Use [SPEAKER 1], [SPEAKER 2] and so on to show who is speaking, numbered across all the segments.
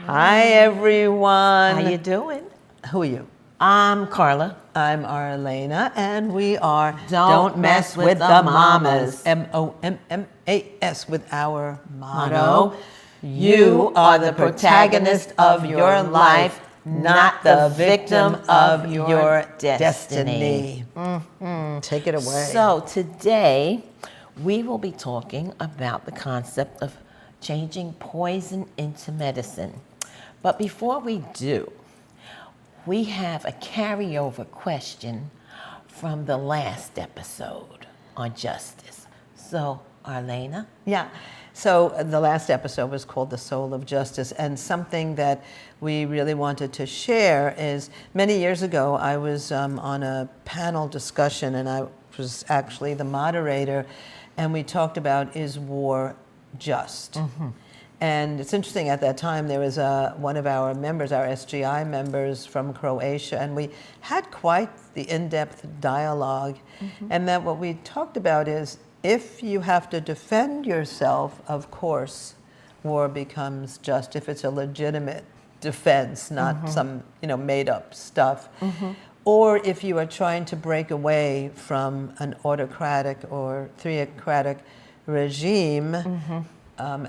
[SPEAKER 1] Hi, everyone.
[SPEAKER 2] How you doing?
[SPEAKER 1] Who are you?
[SPEAKER 2] I'm Carla.
[SPEAKER 1] I'm Arlaana, and we are
[SPEAKER 2] Don't Mess with the Mommas.
[SPEAKER 1] Mommas, with our
[SPEAKER 2] Motto, you are the protagonist of your life, not the victim of your destiny.
[SPEAKER 1] Take it away.
[SPEAKER 2] So today, we will be talking about the concept of changing poison into medicine. But before we do, we have a carryover question from the last episode on justice. So, Arlaana?
[SPEAKER 1] Yeah. So the last episode was called The Soul of Justice, and something that we really wanted to share is many years ago I was on a panel discussion, and I was actually the moderator, and we talked about, is war just? Mm-hmm. And it's interesting, at that time there was one of our members, our SGI members from Croatia, and we had quite the in-depth dialogue. Mm-hmm. And that what we talked about is, if you have to defend yourself, of course, war becomes just, if it's a legitimate defense, not some made up stuff. Mm-hmm. Or if you are trying to break away from an autocratic or theocratic regime,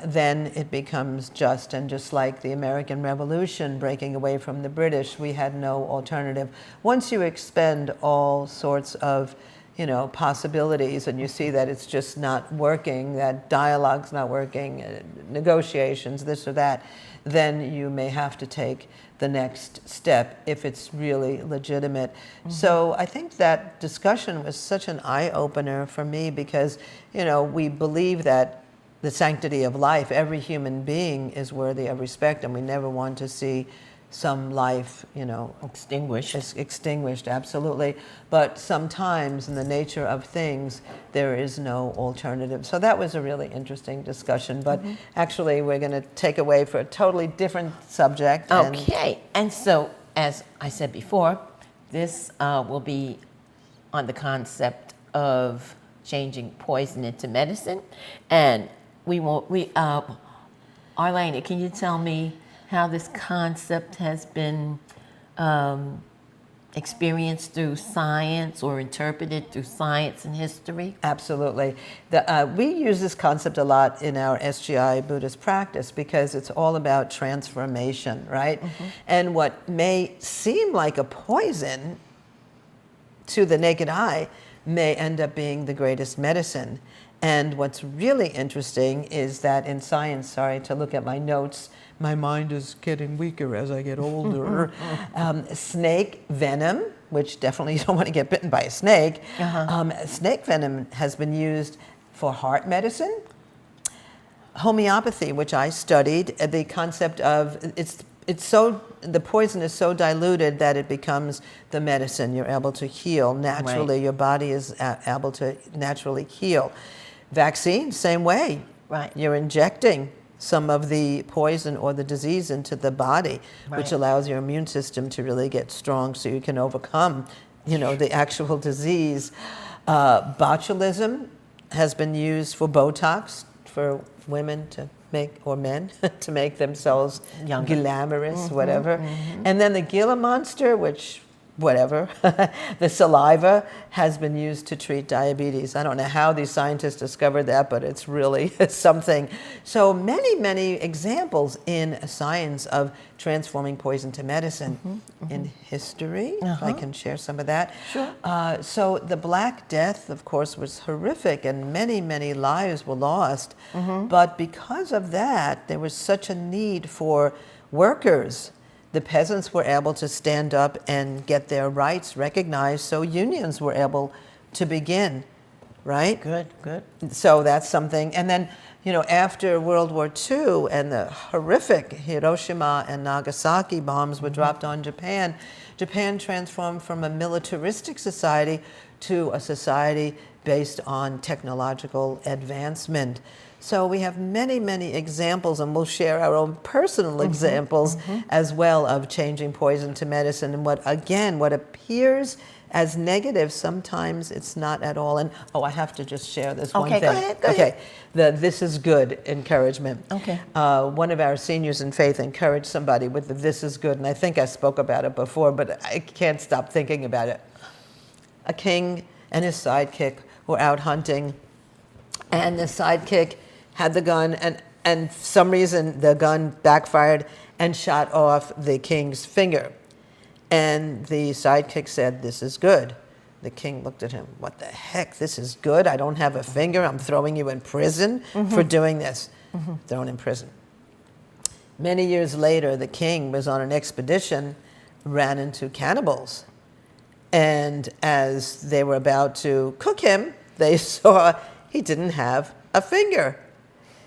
[SPEAKER 1] then it becomes just. And just like the American Revolution, breaking away from the British, we had no alternative. Once you expend all sorts of possibilities, and you see that it's just not working, that dialogue's not working, negotiations, this or that, then you may have to take the next step if it's really legitimate. Mm-hmm. So I think that discussion was such an eye-opener for me, because we believe that the sanctity of life, every human being is worthy of respect, and we never want to see some life, extinguished, absolutely. But sometimes, in the nature of things, there is no alternative. So that was a really interesting discussion. But actually, we're going to take away for a totally different subject.
[SPEAKER 2] Okay. And so, as I said before, this will be on the concept of changing poison into medicine. And Arlaana, can you tell me how this concept has been experienced through science or interpreted through science and history?
[SPEAKER 1] Absolutely. We use this concept a lot in our SGI Buddhist practice, because it's all about transformation, right? Mm-hmm. And what may seem like a poison to the naked eye may end up being the greatest medicine. And what's really interesting is that in science, sorry to look at my notes, my mind is getting weaker as I get older. Snake venom, which definitely you don't want to get bitten by a snake. Snake venom has been used for heart medicine, homeopathy, which I studied. The concept of the poison is so diluted that it becomes the medicine. You're able to heal naturally. Right. Your body is able to naturally heal. Vaccine, same way. Right. You're injecting some of the poison or the disease into the body, which allows your immune system to really get strong, so you can overcome, the actual disease. Botulism has been used for Botox for women to make, or men, to make themselves younger, glamorous, whatever. Mm-hmm. And then the Gila monster, which, whatever, the saliva has been used to treat diabetes. I don't know how these scientists discovered that, but it's really something. So many, many examples in science of transforming poison to medicine. In history, if I can share some of that. Sure. So the Black Death, of course, was horrific, and many, many lives were lost. But because of that, there was such a need for workers. The peasants were able to stand up and get their rights recognized, so unions were able to begin, right? Good. So that's something. And then, after World War II and the horrific Hiroshima and Nagasaki bombs were dropped on Japan, Japan transformed from a militaristic society to a society based on technological advancement. So we have many, many examples, and we'll share our own personal examples as well of changing poison to medicine. And what appears as negative, sometimes it's not at all. And I have to just share this one
[SPEAKER 2] Okay,
[SPEAKER 1] thing.
[SPEAKER 2] go ahead.
[SPEAKER 1] The "this is good" encouragement.
[SPEAKER 2] Okay.
[SPEAKER 1] One of our seniors in faith encouraged somebody with the "this is good," and I think I spoke about it before, but I can't stop thinking about it. A king and his sidekick were out hunting, and the sidekick had the gun, and for some reason the gun backfired and shot off the king's finger. And the sidekick said, "This is good." The king looked at him. "What the heck? This is good? I don't have a finger. I'm throwing you in prison for doing this." Thrown in prison. Many years later, the king was on an expedition, ran into cannibals. And as they were about to cook him, they saw he didn't have a finger.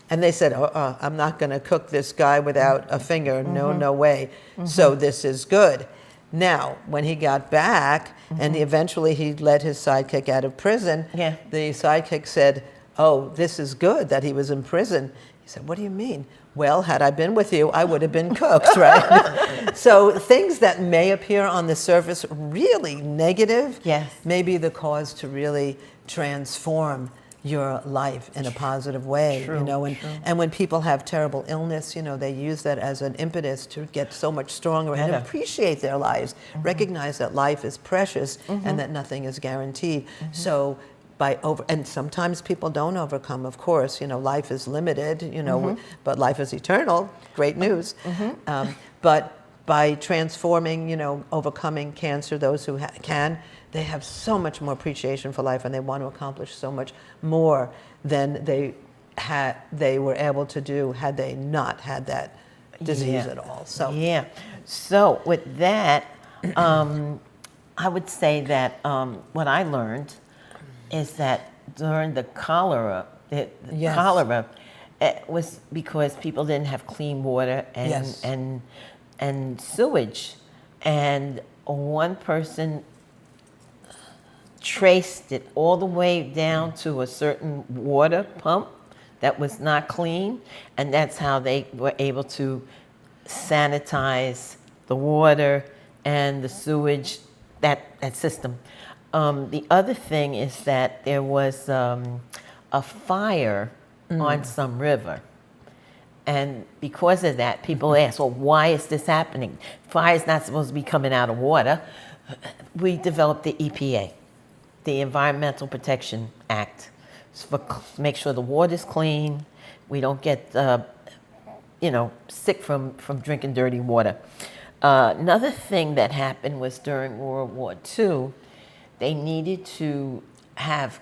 [SPEAKER 1] And they said, "I'm not going to cook this guy without a finger. No way. So this is good." Now, when he got back, and eventually he let his sidekick out of prison, the sidekick said, "Oh, this is good that he was in prison." He said, "What do you mean?" "Well, had I been with you, I would have been cooked," right? So things that may appear on the surface really negative may be the cause to really transform your life in a positive way. And when people have terrible illness, they use that as an impetus to get so much stronger and appreciate their lives, recognize that life is precious and that nothing is guaranteed. So and sometimes people don't overcome, of course. Life is limited, but life is eternal. Great news. But by transforming, overcoming cancer, those who can, they have so much more appreciation for life, and they want to accomplish so much more than they were able to do had they not had that disease at all.
[SPEAKER 2] So with that, I would say that what I learned is that during the cholera, cholera, it was because people didn't have clean water and sewage, and one person traced it all the way down to a certain water pump that was not clean, and that's how they were able to sanitize the water and the sewage, that system. The other thing is that there was a fire on some river. And because of that, people ask, well, why is this happening? Fire is not supposed to be coming out of water. We developed the EPA, the Environmental Protection Act, to make sure the water's clean. We don't get, sick from drinking dirty water. Another thing that happened was during World War II, they needed to have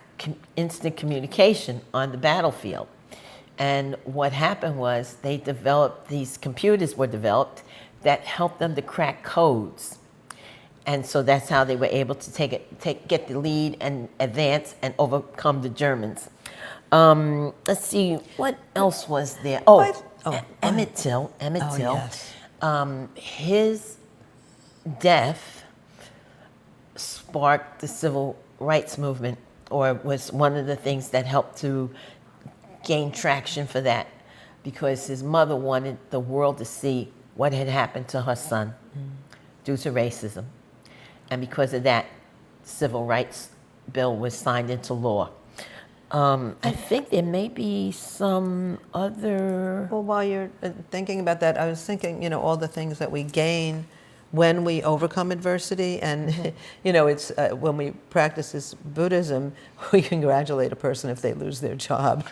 [SPEAKER 2] instant communication on the battlefield. And what happened was these computers were developed that helped them to crack codes. And so that's how they were able to get the lead and advance and overcome the Germans. Let's see, what else was there? Emmett Till.
[SPEAKER 1] Yes.
[SPEAKER 2] His death sparked the civil rights movement, or was one of the things that helped to gain traction for that, because his mother wanted the world to see what had happened to her son due to racism. And because of that, the civil rights bill was signed into law. I think there may be some other...
[SPEAKER 1] Well, while you're thinking about that, I was thinking, all the things that we gain when we overcome adversity. And, it's when we practice this Buddhism, we congratulate a person if they lose their job,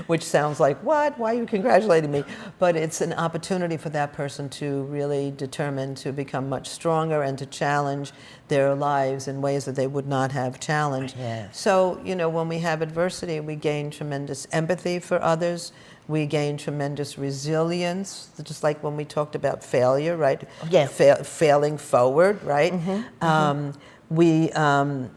[SPEAKER 1] which sounds like, what? Why are you congratulating me? But it's an opportunity for that person to really determine to become much stronger and to challenge their lives in ways that they would not have challenged.
[SPEAKER 2] Yes.
[SPEAKER 1] So, when we have adversity, we gain tremendous empathy for others. We gain tremendous resilience, just like when we talked about failure, right?
[SPEAKER 2] Yeah.
[SPEAKER 1] Failing forward, right? We are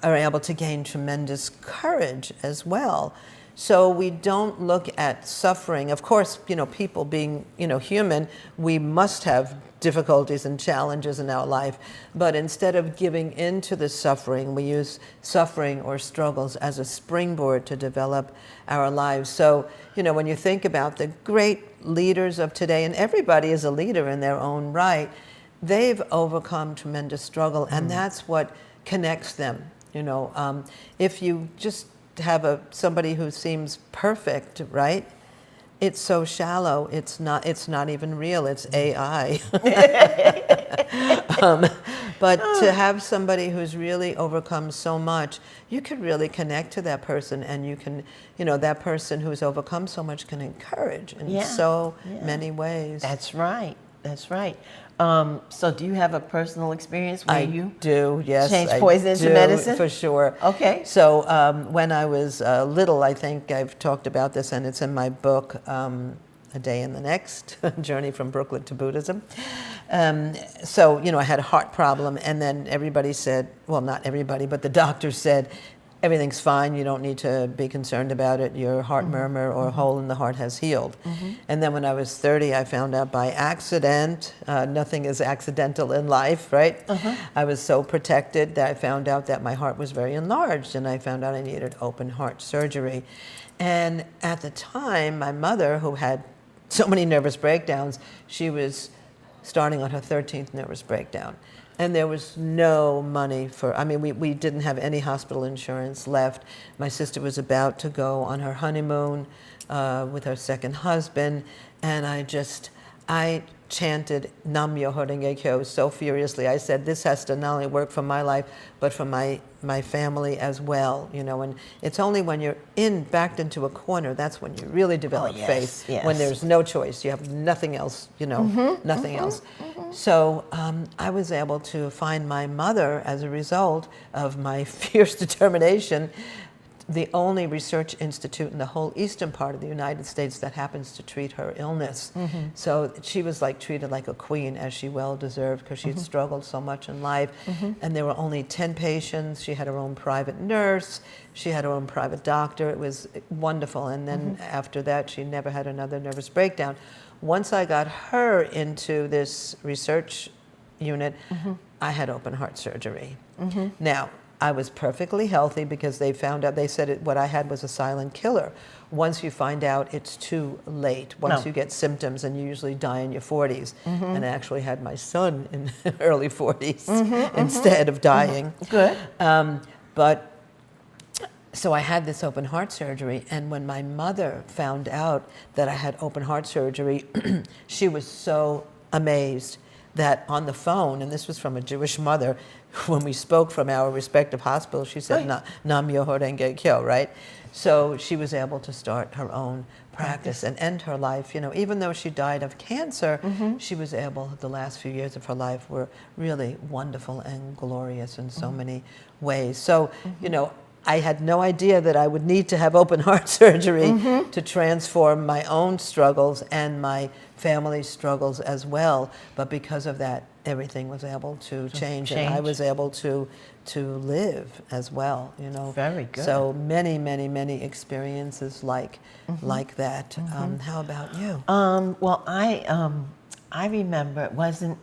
[SPEAKER 1] able to gain tremendous courage as well. So we don't look at suffering. Of course, people being, human, we must have difficulties and challenges in our life. But instead of giving in to the suffering, we use suffering or struggles as a springboard to develop our lives. So, when you think about the great leaders of today, and everybody is a leader in their own right, they've overcome tremendous struggle, and that's what connects them. If you just have somebody who seems perfect, right? It's so shallow. It's not even real. It's AI. But to have somebody who's really overcome so much, you could really connect to that person, and you can, that person who's overcome so much can encourage in so many ways.
[SPEAKER 2] That's right. That's right. So do you have a personal experience where you
[SPEAKER 1] do, yes,
[SPEAKER 2] change poison into medicine?
[SPEAKER 1] For sure.
[SPEAKER 2] Okay.
[SPEAKER 1] So when I was little, I think I've talked about this, and it's in my book, A Day in the Next, Journey from Brooklyn to Buddhism. So, I had a heart problem, and then everybody said, well, not everybody, but the doctor said, everything's fine, you don't need to be concerned about it, your heart murmur or hole in the heart has healed. And then when I was 30, I found out by accident, nothing is accidental in life, right? I was so protected that I found out that my heart was very enlarged, and I found out I needed open heart surgery. And at the time, my mother, who had so many nervous breakdowns, she was starting on her 13th nervous breakdown. And there was no money we didn't have any hospital insurance left. My sister was about to go on her honeymoon with her second husband, and I chanted Nam Myoho Renge Kyo so furiously. I said, this has to not only work for my life, but for my family as well. And it's only when you're backed into a corner, that's when you really develop faith.
[SPEAKER 2] Yes.
[SPEAKER 1] When there's no choice, you have nothing else, nothing else. So I was able to find my mother as a result of my fierce determination, the only research institute in the whole eastern part of the United States that happens to treat her illness. So she was treated like a queen, as she well deserved, because she'd struggled so much in life. And there were only 10 patients. She had her own private nurse. She had her own private doctor. It was wonderful. And then after that, she never had another nervous breakdown. Once I got her into this research unit, I had open heart surgery. Now, I was perfectly healthy because they said what I had was a silent killer. Once you find out, it's too late. Once you get symptoms, and you usually die in your 40s. And I actually had my son in early 40s instead of dying.
[SPEAKER 2] Good.
[SPEAKER 1] So I had this open heart surgery, and when my mother found out that I had open heart surgery, she was so amazed that on the phone, and this was from a Jewish mother, when we spoke from our respective hospitals, she said, Nam Myoho Renge Kyo, right? So she was able to start her own practice and end her life. Even though she died of cancer, she was able, the last few years of her life were really wonderful and glorious in so many ways. So, I had no idea that I would need to have open heart surgery to transform my own struggles and my family's struggles as well. But because of that, everything was able to change. And I was able to live as well.
[SPEAKER 2] Very good.
[SPEAKER 1] So many, many, many experiences like that. How about you?
[SPEAKER 2] Well, I remember it wasn't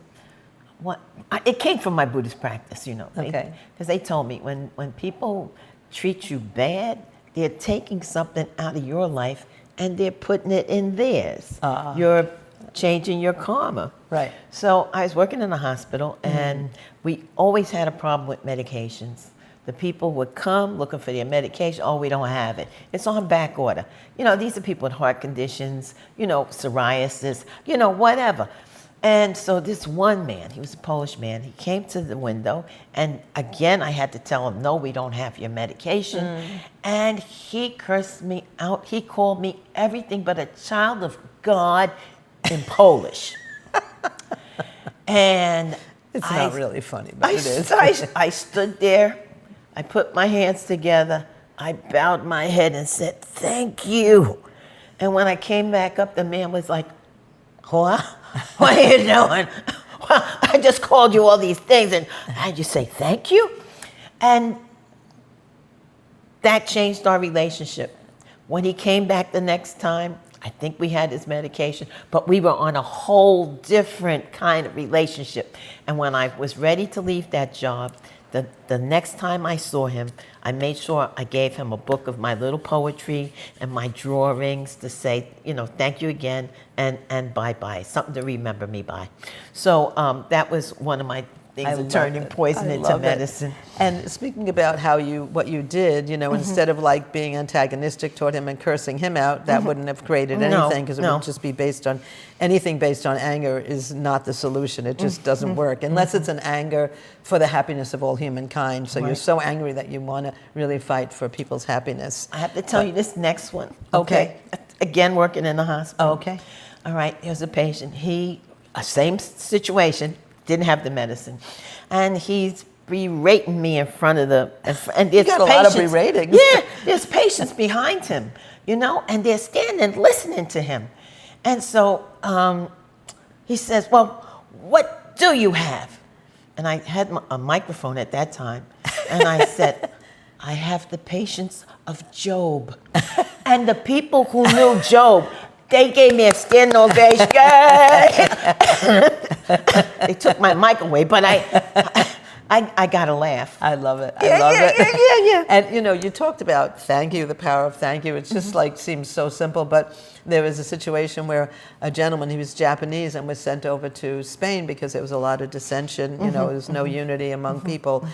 [SPEAKER 2] it came from my Buddhist practice,
[SPEAKER 1] Okay.
[SPEAKER 2] Because they told me when people treat you bad, they're taking something out of your life and they're putting it in theirs. You're changing your karma.
[SPEAKER 1] Right.
[SPEAKER 2] So I was working in a hospital, and we always had a problem with medications. The people would come looking for their medication. Oh, we don't have it. It's on back order. These are people with heart conditions, psoriasis, whatever. And so this one man, he was a Polish man, he came to the window, and again, I had to tell him, no, we don't have your medication. And he cursed me out. He called me everything but a child of God in Polish. And
[SPEAKER 1] it's not really funny, but it is.
[SPEAKER 2] I stood there, I put my hands together, I bowed my head and said, thank you. And when I came back up, the man was like, what? What are you doing? Well, I just called you all these things, and I just say thank you. And that changed our relationship. When he came back the next time, I think we had his medication, but we were on a whole different kind of relationship. And when I was ready to leave that job, the next time I saw him, I made sure I gave him a book of my little poetry and my drawings to say, thank you again and bye-bye, something to remember me by. So that was one of my things of turning poison into medicine.
[SPEAKER 1] And speaking about what you did, instead of like being antagonistic toward him and cursing him out, that wouldn't have created anything, because it would just be anything based on anger is not the solution. It just doesn't work unless it's an anger for the happiness of all humankind. So you're so angry that you want to really fight for people's happiness.
[SPEAKER 2] I have to tell you this next one.
[SPEAKER 1] Okay.
[SPEAKER 2] Again, working in the hospital.
[SPEAKER 1] Okay.
[SPEAKER 2] All right, here's a patient. Same situation, didn't have the medicine. And he's berating me in front of and there's
[SPEAKER 1] got a lot of berating.
[SPEAKER 2] Yeah, there's patients behind him, and they're standing listening to him. And so he says, well, what do you have? And I had a microphone at that time. And I said, I have the patience of Job. And the people who knew Job, they gave me a standing ovation. They took my mic away, but I got a laugh.
[SPEAKER 1] I love it. I love it. And you talked about thank you, the power of thank you. It's just seems so simple, but there was a situation where a gentleman, he was Japanese and was sent over to Spain because there was a lot of dissension. There was no unity among people.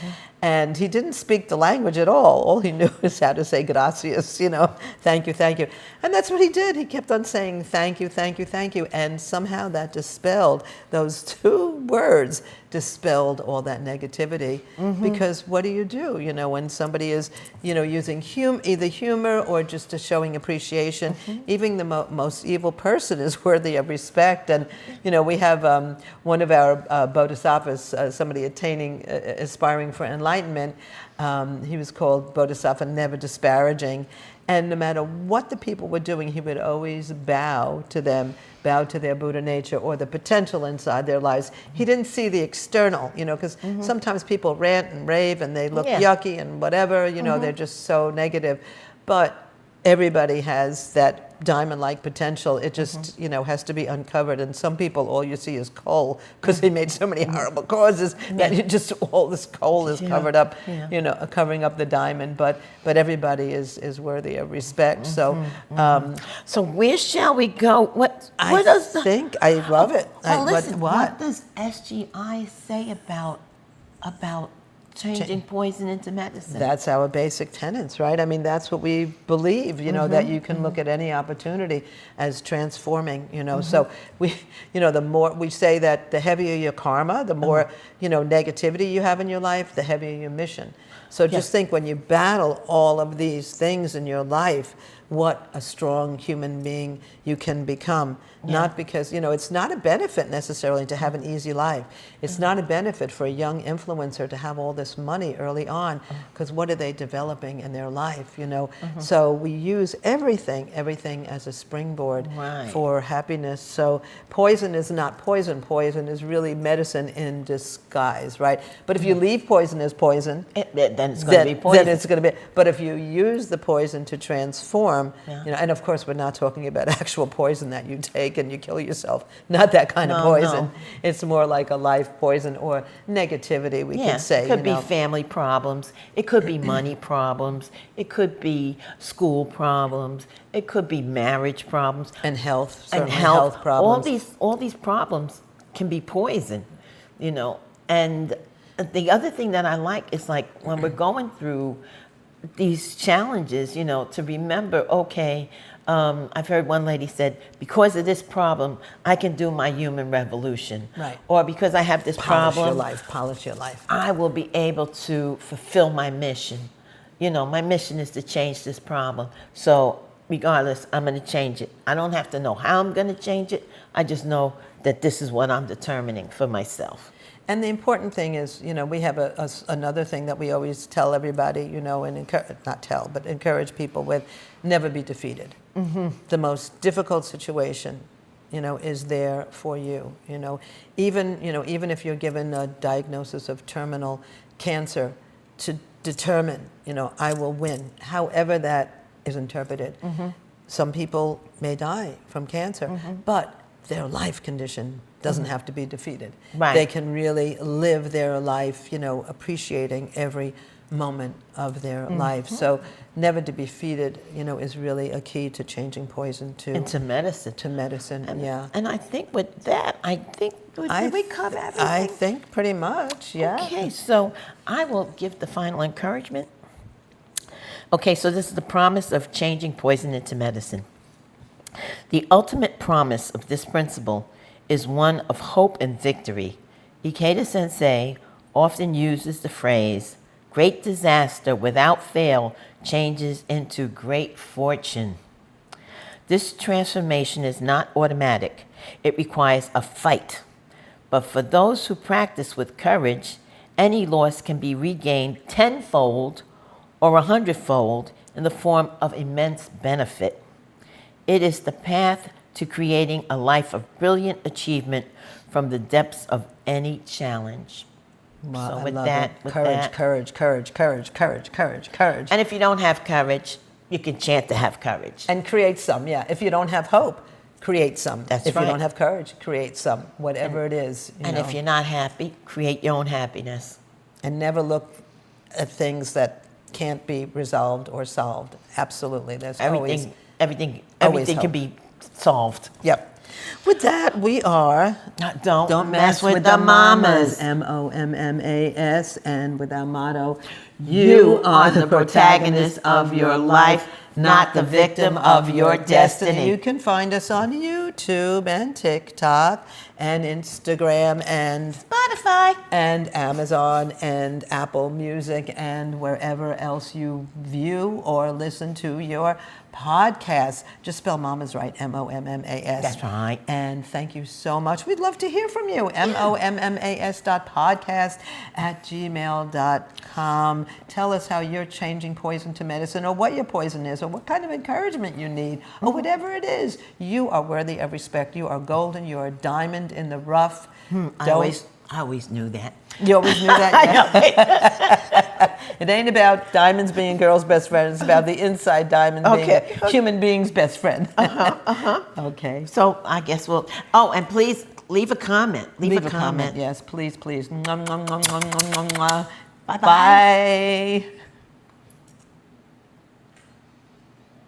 [SPEAKER 1] And he didn't speak the language at all. All he knew is how to say gracias, thank you, thank you. And that's what he did. He kept on saying thank you, thank you, thank you. And somehow that dispelled, those two words dispelled all that negativity. Because what do? When somebody is, using either humor or just showing appreciation, even the most evil person is worthy of respect. And, we have one of our bodhisattvas, somebody aspiring for enlightenment. He was called Bodhisattva Never Disparaging. And no matter what the people were doing, he would always bow to them, bow to their Buddha nature or the potential inside their lives. He didn't see the external, because sometimes people rant and rave and they look yucky and whatever, they're just so negative. But everybody has that diamond-like potential. It just, has to be uncovered. And some people, all you see is coal, because they made so many horrible causes that all this coal is covered up, covering up the diamond. But everybody is worthy of respect. So,
[SPEAKER 2] so where shall we go?
[SPEAKER 1] I love it.
[SPEAKER 2] Listen, what does SGI say about changing poison into medicine?
[SPEAKER 1] That's our basic tenets, right? I mean, that's what we believe, that you can look at any opportunity as transforming, So the more we say that the heavier your karma, the more, negativity you have in your life, the heavier your mission. So just think, when you battle all of these things in your life, what a strong human being you can become. Not because, it's not a benefit necessarily to have an easy life. It's not a benefit for a young influencer to have all this money early on, because what are they developing in their life, So we use everything as a springboard for happiness. So poison is not poison. Poison is really medicine in disguise, right? But if you leave poison as poison,
[SPEAKER 2] then it's going to be poison.
[SPEAKER 1] Then it's going to be. But if you use the poison to transform, and of course we're not talking about actual poison that you take and you kill yourself. Not that kind of poison. No. It's more like a life poison or negativity, we could say.
[SPEAKER 2] It could be family problems. It could be money problems. It could be school problems. It could be marriage problems.
[SPEAKER 1] And health. And health problems.
[SPEAKER 2] All these problems can be poison, And the other thing that I like is, like, when we're going through these challenges, to remember, okay, I've heard one lady said, because of this problem, I can do my human revolution.
[SPEAKER 1] Right.
[SPEAKER 2] Or because I have this problem,
[SPEAKER 1] polish your life.
[SPEAKER 2] I will be able to fulfill my mission. My mission is to change this problem. So regardless, I'm going to change it. I don't have to know how I'm going to change it. I just know that this is what I'm determining for myself.
[SPEAKER 1] And the important thing is, we have another thing that we always tell everybody, and encourage people with: never be defeated. The most difficult situation, is there for you. Even if you're given a diagnosis of terminal cancer, to determine, I will win, however that is interpreted. some people may die from cancer, but their life condition doesn't have to be defeated.
[SPEAKER 2] Right.
[SPEAKER 1] They can really live their life, appreciating every moment of their life. So never to be defeated, is really a key to changing poison
[SPEAKER 2] into medicine.
[SPEAKER 1] To medicine, yeah.
[SPEAKER 2] And I think with that, did we cover everything?
[SPEAKER 1] I think pretty much, yeah.
[SPEAKER 2] Okay, so I will give the final encouragement. Okay, so this is the promise of changing poison into medicine. The ultimate promise of this principle is one of hope and victory. Ikeda Sensei often uses the phrase, great disaster without fail changes into great fortune. This transformation is not automatic. It requires a fight. But for those who practice with courage, any loss can be regained tenfold or 100-fold in the form of immense benefit. It is the path to creating a life of brilliant achievement from the depths of any challenge.
[SPEAKER 1] Wow,
[SPEAKER 2] So
[SPEAKER 1] I
[SPEAKER 2] with
[SPEAKER 1] love
[SPEAKER 2] that,
[SPEAKER 1] it.
[SPEAKER 2] with
[SPEAKER 1] Courage,
[SPEAKER 2] that.
[SPEAKER 1] courage.
[SPEAKER 2] And if you don't have courage, you can chant to have courage.
[SPEAKER 1] And create some, yeah. If you don't have hope, create some.
[SPEAKER 2] That's
[SPEAKER 1] if
[SPEAKER 2] right.
[SPEAKER 1] you don't have courage, create some, whatever it is.
[SPEAKER 2] And if you're not happy, create your own happiness.
[SPEAKER 1] And never look at things that can't be resolved or solved. Absolutely. There's always
[SPEAKER 2] Everything
[SPEAKER 1] always
[SPEAKER 2] can
[SPEAKER 1] hope.
[SPEAKER 2] be solved.
[SPEAKER 1] Yep. With that, we are
[SPEAKER 2] Don't mess with the Mommas.
[SPEAKER 1] MOMMAS, and with our motto,
[SPEAKER 2] You are the protagonist of your life, not the victim of your destiny.
[SPEAKER 1] You can find us on YouTube and TikTok and Instagram and
[SPEAKER 2] Spotify.
[SPEAKER 1] and Amazon and Apple Music and wherever else you view or listen to your podcasts. Just spell Mommas right, MOMMAS.
[SPEAKER 2] That's right.
[SPEAKER 1] And thank you so much. We'd love to hear from you. mommas.podcast@gmail.com. Tell us how you're changing poison to medicine, or what your poison is, or what kind of encouragement you need, or whatever it is. You are worthy of respect. You are golden. You are a diamond in the rough.
[SPEAKER 2] I always knew that.
[SPEAKER 1] You always knew that? It ain't about diamonds being girls' best friends. It's about the inside diamond being a human being's best friend. Okay.
[SPEAKER 2] So I guess we'll. Oh, and please leave a comment. Leave a comment.
[SPEAKER 1] Yes, please.
[SPEAKER 2] Bye-bye.
[SPEAKER 1] Bye.